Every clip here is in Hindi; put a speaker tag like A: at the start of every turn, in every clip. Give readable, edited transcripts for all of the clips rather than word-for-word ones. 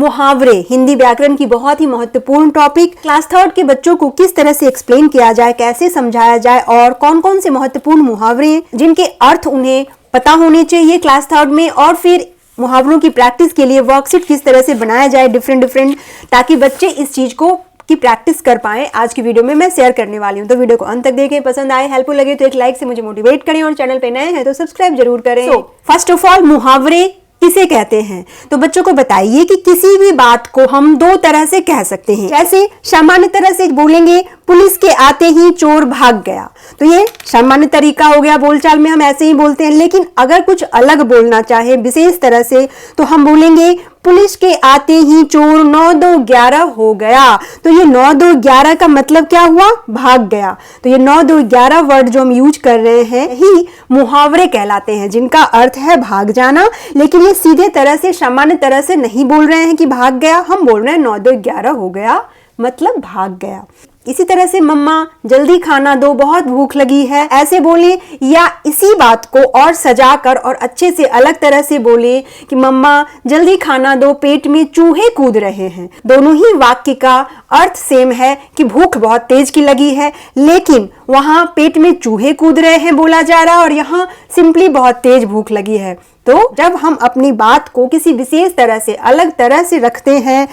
A: मुहावरे, हिंदी व्याकरण की बहुत ही महत्वपूर्ण टॉपिक। क्लास थर्ड के बच्चों को किस तरह से एक्सप्लेन किया जाए, कैसे समझाया जाए और कौन कौन से महत्वपूर्ण मुहावरे हैं जिनके अर्थ उन्हें पता होने चाहिए क्लास थर्ड में, और फिर मुहावरों की प्रैक्टिस के लिए वर्कशीट किस तरह से बनाया जाए डिफरेंट, ताकि बच्चे इस चीज को की प्रैक्टिस कर पाए, आज की वीडियो में मैं शेयर करने वाली हूं। तो वीडियो को अंत तक देखें, पसंद आए, हेल्पफुल लगे तो एक लाइक से मुझे मोटिवेट करें, और चैनल पे नए हैं तो सब्सक्राइब जरूर करें। फर्स्ट ऑफ ऑल, मुहावरे किसे कहते हैं? तो बच्चों को बताइए कि किसी भी बात को हम दो तरह से कह सकते हैं। जैसे सामान्य तरह से बोलेंगे पुलिस के आते ही चोर भाग गया, तो ये सामान्य तरीका हो गया, बोलचाल में हम ऐसे ही बोलते हैं। लेकिन अगर कुछ अलग बोलना चाहे विशेष तरह से, तो हम बोलेंगे पुलिस के आते ही चोर 9-2-11 हो गया। तो ये 9-2-11 का मतलब क्या हुआ? भाग गया। तो ये 9-2-11 वर्ड जो हम यूज कर रहे हैं ही मुहावरे कहलाते हैं, जिनका अर्थ है भाग जाना। लेकिन ये सीधे तरह से सामान्य तरह से नहीं बोल रहे हैं कि भाग गया, हम बोल रहे हैं 9-2-11 हो गया मतलब भाग गया। इसी तरह से मम्मा जल्दी खाना दो, बहुत भूख लगी है, ऐसे बोले, या इसी बात को और सजाकर और अच्छे से अलग तरह से बोले कि मम्मा जल्दी खाना दो, पेट में चूहे कूद रहे हैं। दोनों ही वाक्य का अर्थ सेम है कि भूख बहुत तेज की लगी है, लेकिन वहां पेट में चूहे कूद रहे हैं बोला जा रहा है, और यहाँ सिंपली बहुत तेज भूख लगी है। तो जब हम अपनी बात को किसी विशेष तरह से अलग तरह से रखते हैं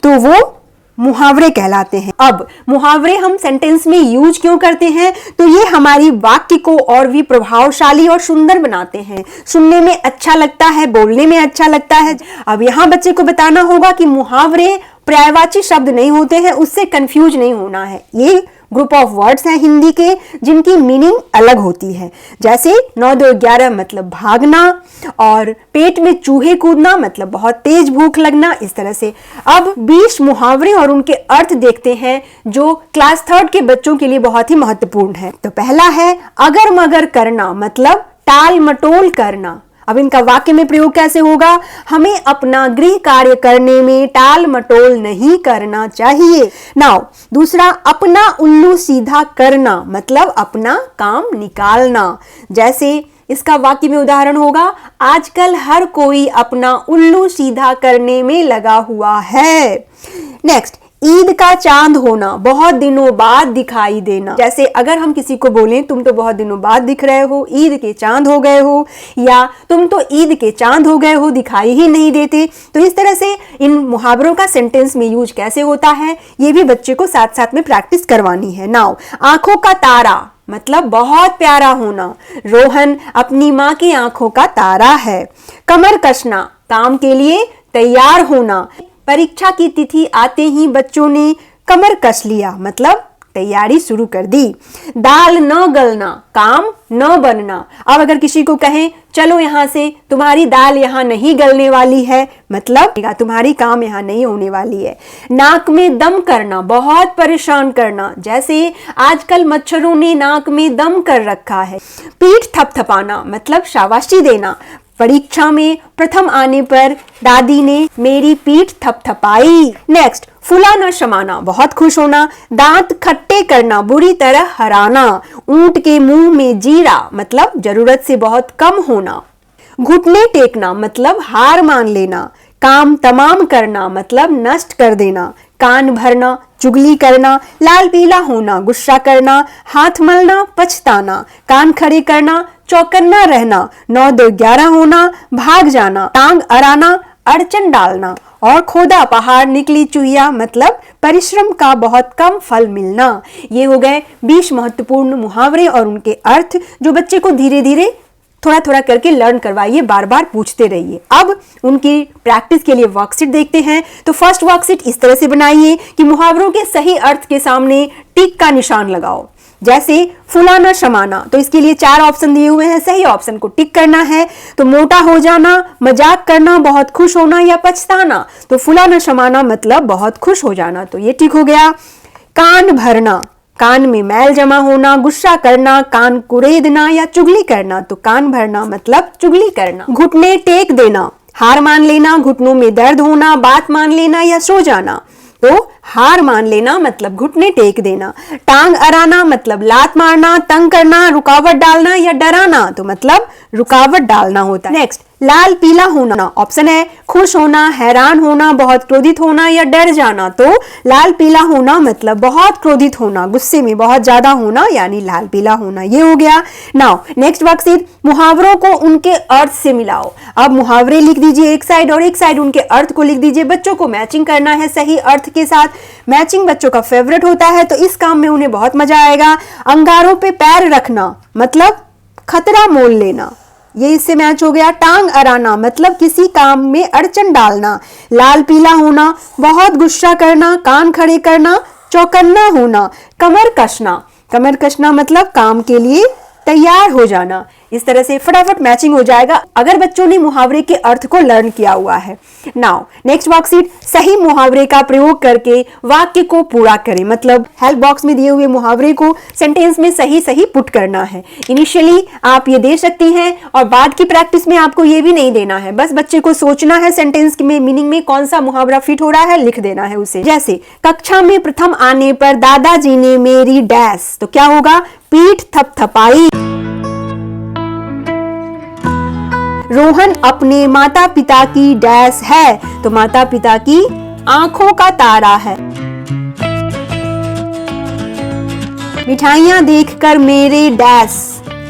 A: तो वो मुहावरे कहलाते हैं। अब मुहावरे हम सेंटेंस में यूज क्यों करते हैं? तो ये हमारी वाक्य को और भी प्रभावशाली और सुंदर बनाते हैं, सुनने में अच्छा लगता है, बोलने में अच्छा लगता है। अब यहाँ बच्चे को बताना होगा कि मुहावरे पर्यायवाची शब्द नहीं होते हैं, उससे कंफ्यूज नहीं होना है। ये ग्रुप ऑफ वर्ड्स हैं हिंदी के जिनकी मीनिंग अलग होती है। जैसे 9-2-11 मतलब भागना, और पेट में चूहे कूदना मतलब बहुत तेज भूख लगना, इस तरह से। अब 20 मुहावरे और उनके अर्थ देखते हैं जो क्लास थर्ड के बच्चों के लिए बहुत ही महत्वपूर्ण है। तो पहला है अगर मगर करना, मतलब टाल मटोल करना। अब इनका वाक्य में प्रयोग कैसे होगा? हमें अपना गृह कार्य करने में टाल मटोल नहीं करना चाहिए। नाउ दूसरा, अपना उल्लू सीधा करना, मतलब अपना काम निकालना। जैसे इसका वाक्य में उदाहरण होगा, आजकल हर कोई अपना उल्लू सीधा करने में लगा हुआ है। नेक्स्ट, ईद का चांद होना, बहुत दिनों बाद दिखाई देना। जैसे अगर हम किसी को बोलें तुम तो बहुत दिनों बाद दिख रहे हो, ईद के चांद हो गए हो, या तुम तो ईद के चांद हो गए हो, दिखाई ही नहीं देते। तो इस तरह से इन मुहावरों का सेंटेंस में यूज कैसे होता है, ये भी बच्चे को साथ साथ में प्रैक्टिस करवानी है। नाउ, आंखों का तारा मतलब बहुत प्यारा होना, रोहन अपनी माँ की आंखों का तारा है। कमर कसना, काम के लिए तैयार होना, परीक्षा की तिथि आते ही बच्चों ने कमर कस लिया, मतलब तैयारी शुरू कर दी। दाल न गलना, काम न बनना। अब अगर किसी को कहें चलो यहाँ से, तुम्हारी दाल यहाँ नहीं गलने वाली है, मतलब तुम्हारी काम यहाँ नहीं होने वाली है। नाक में दम करना, बहुत परेशान करना। जैसे आजकल मच्छरों ने नाक में दम कर रखा है। पीठ थपथपाना मतलब शाबाशी देना। परीक्षा में प्रथम आने पर दादी ने मेरी पीठ थपथपाई। नेक्स्ट, फुला न शमाना, बहुत खुश होना। दांत खट्टे करना, बुरी तरह हराना। ऊंट के मुंह में जीरा मतलब जरूरत से बहुत कम होना। घुटने टेकना मतलब हार मान लेना। काम तमाम करना मतलब नष्ट कर देना। कान भरना, चुगली करना। लाल पीला होना, गुस्सा करना। हाथ मलना, पछताना। कान खड़े करना, चौकन्ना रहना। 9-2-11 होना, भाग जाना। टांग अड़ाना, अड़चन डालना। और खोदा पहाड़ निकली चूहिया मतलब परिश्रम का बहुत कम फल मिलना। ये हो गए 20 महत्वपूर्ण मुहावरे और उनके अर्थ, जो बच्चे को धीरे धीरे थोड़ा थोड़ा करके लर्न करवाइए, बार बार पूछते रहिए। अब उनकी प्रैक्टिस के लिए वर्कशीट देखते हैं। तो फर्स्ट वर्कशीट इस तरह से बनाइए कि मुहावरों के सही अर्थ के सामने टिक का निशान लगाओ। जैसे फुलाना शमाना, तो इसके लिए 4 ऑप्शन दिए हुए हैं, सही ऑप्शन को टिक करना है। तो मोटा हो जाना, मजाक करना, बहुत खुश होना या पछताना। तो फुलाना शमाना मतलब बहुत खुश हो जाना, तो ये टिक हो गया। कान भरना, कान में मैल जमा होना, गुस्सा करना, कान कुरेदना या चुगली करना। तो कान भरना मतलब चुगली करना। घुटने टेक देना, हार मान लेना, घुटनों में दर्द होना, बात मान लेना या सो जाना। तो हार मान लेना मतलब घुटने टेक देना। टांग अड़ाना मतलब लात मारना, तंग करना, रुकावट डालना या डराना। तो मतलब रुकावट डालना होता है। नेक्स्ट, लाल पीला होना ऑप्शन है खुश होना, हैरान होना, बहुत क्रोधित होना या डर जाना। तो लाल पीला होना मतलब बहुत क्रोधित होना, गुस्से में बहुत ज्यादा होना, यानी लाल पीला होना, ये हो गया। नाउ नेक्स्ट वर्कशीट, मुहावरों को उनके अर्थ से मिलाओ। अब मुहावरे लिख दीजिए एक साइड और एक साइड उनके अर्थ को लिख दीजिए। बच्चों को मैचिंग करना है सही अर्थ के साथ। मैचिंग बच्चों का फेवरेट होता है, तो इस काम में उन्हें बहुत मजा आएगा। अंगारों पे पैर रखना मतलब खतरा मोल लेना, ये इससे मैच हो गया। टांग अड़ाना मतलब किसी काम में अड़चन डालना। लाल पीला होना बहुत गुस्सा करना, कान खड़े करना, चौकन्ना होना। कमर कसना मतलब काम के लिए तैयार हो जाना। इस तरह से फटाफट मैचिंग हो जाएगा अगर बच्चों ने मुहावरे के अर्थ को लर्न किया हुआ है। नाउ नेक्स्ट वर्कशीट, सही मुहावरे का प्रयोग करके वाक्य को पूरा करें। मतलब हेल्प बॉक्स में दिए हुए मुहावरे को सेंटेंस में सही सही पुट करना है। इनिशियली आप ये दे सकती हैं और बाद की प्रैक्टिस में आपको ये भी नहीं देना है, बस बच्चे को सोचना है सेंटेंस में मीनिंग में कौन सा मुहावरा फिट हो रहा है, लिख देना है उसे। जैसे कक्षा में प्रथम आने पर दादाजी ने मेरी डैश, तो क्या होगा, पीठ थपथपाई। रोहन अपने माता पिता की डैश है, तो माता पिता की आंखों का तारा है। मिठाइयां देखकर मेरे डैश,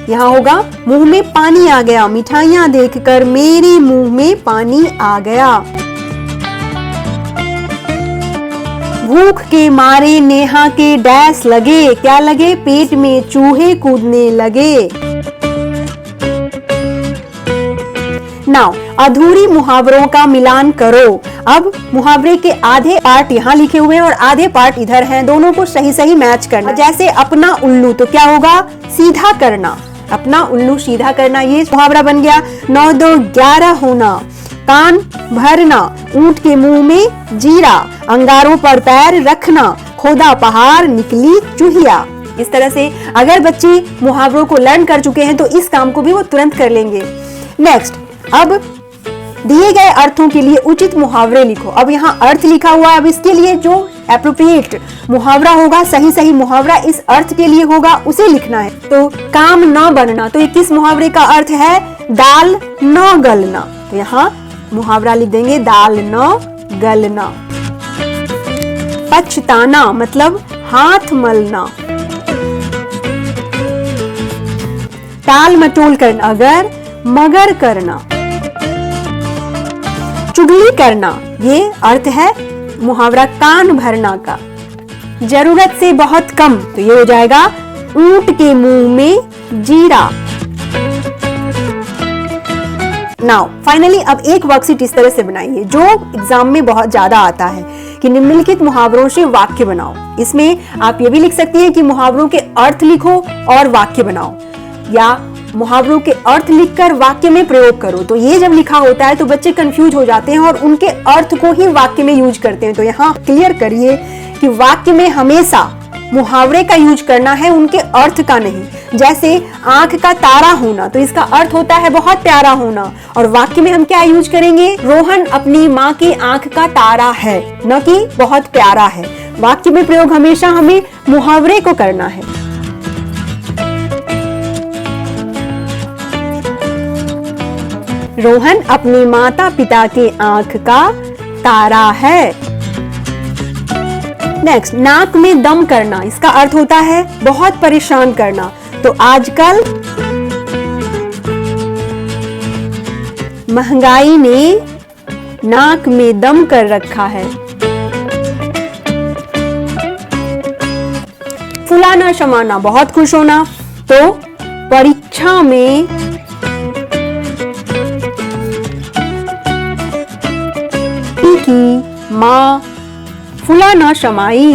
A: यहां होगा मुंह में पानी आ गया। मिठाइयां देखकर मेरे मुंह में पानी आ गया। भूख के मारे नेहा के डैश लगे, क्या लगे, पेट में चूहे कूदने लगे। नाउ अधूरी मुहावरों का मिलान करो। अब मुहावरे के आधे पार्ट यहाँ लिखे हुए हैं और आधे पार्ट इधर हैं, दोनों को सही सही मैच करना। जैसे अपना उल्लू, तो क्या होगा, सीधा करना, अपना उल्लू सीधा करना, ये मुहावरा बन गया। 9 2 11 होना, कान भरना, ऊंट के मुंह में जीरा, अंगारों पर पैर रखना, खोदा पहाड़ निकली चूहिया। इस तरह से अगर बच्चे मुहावरों को लर्न कर चुके हैं तो इस काम को भी वो तुरंत कर लेंगे। नेक्स्ट, अब दिए गए अर्थों के लिए उचित मुहावरे लिखो। अब यहाँ अर्थ लिखा हुआ है, अब इसके लिए जो एप्रोप्रिएट मुहावरा होगा, सही सही मुहावरा इस अर्थ के लिए होगा, उसे लिखना है। तो काम न बनना, तो ये किस मुहावरे का अर्थ है, दाल न गलना। तो यहाँ मुहावरा लिख देंगे दाल न गलना। पछताना मतलब हाथ मलना। टाल मटोल करना, अगर मगर करना। चुगली करना, ये अर्थ है मुहावरा कान भरना का। जरूरत से बहुत कम, तो ये हो जाएगा ऊंट के मुंह में जीरा। नाउ फाइनली अब एक वर्कशीट इस तरह से बनाइए जो एग्जाम में बहुत ज्यादा आता है कि निम्नलिखित मुहावरों से वाक्य बनाओ। इसमें आप ये भी लिख सकती हैं कि मुहावरों के अर्थ लिखो और वाक्य बनाओ, या मुहावरों के अर्थ लिखकर वाक्य में प्रयोग करो। तो ये जब लिखा होता है तो बच्चे कंफ्यूज हो जाते हैं और उनके अर्थ को ही वाक्य में यूज करते हैं। तो यहाँ क्लियर करिए कि वाक्य में हमेशा मुहावरे का यूज करना है, उनके अर्थ का नहीं। जैसे आंख का तारा होना, तो इसका अर्थ होता है बहुत प्यारा होना, और वाक्य में हम क्या यूज करेंगे, रोहन अपनी माँ की आंख का तारा है, न कि बहुत प्यारा है। वाक्य में प्रयोग हमेशा हमें मुहावरे को करना है। रोहन अपने माता पिता के आंख का तारा है। नेक्स्ट, नाक में दम करना, इसका अर्थ होता है बहुत परेशान करना। तो आजकल महंगाई ने नाक में दम कर रखा है। फुलाना शमाना, बहुत खुश होना। तो परीक्षा में की माँ फुलाना शमाई।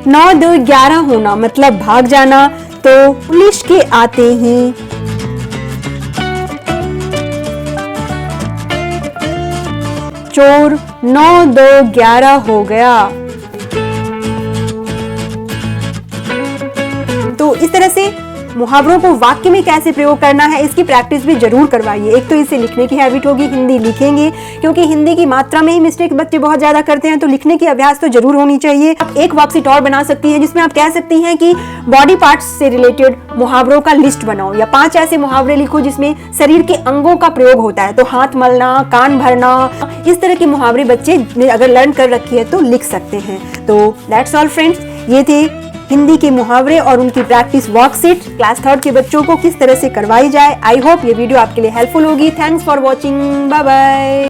A: 9 2 11 होना मतलब भाग जाना। तो पुलिस के आते ही चोर 9 2 11 हो गया। तो इस तरह से मुहावरों को वाक्य में कैसे प्रयोग करना है इसकी प्रैक्टिस भी जरूर करवाइए। एक तो इसे लिखने की हैबिट होगी, हिंदी लिखेंगे, क्योंकि हिंदी की मात्रा में ही मिस्टेक बच्चे बहुत ज्यादा करते हैं, तो लिखने की अभ्यास तो जरूर होनी चाहिए। आप एक वर्कशीट और बना सकती हैं जिसमें आप कह सकती हैं कि बॉडी पार्ट्स से रिलेटेड मुहावरों का लिस्ट बनाओ, या 5 ऐसे मुहावरे लिखो जिसमें शरीर के अंगों का प्रयोग होता है। तो हाथ मलना, कान भरना, इस तरह के मुहावरे बच्चे ने अगर लर्न कर रखी है तो लिख सकते हैं। तो दैट्स ऑल फ्रेंड्स, ये थे हिंदी के मुहावरे और उनकी प्रैक्टिस वर्कशीट क्लास 3rd के बच्चों को किस तरह से करवाई जाए। आई होप ये वीडियो आपके लिए हेल्पफुल होगी। Thanks for watching, bye bye.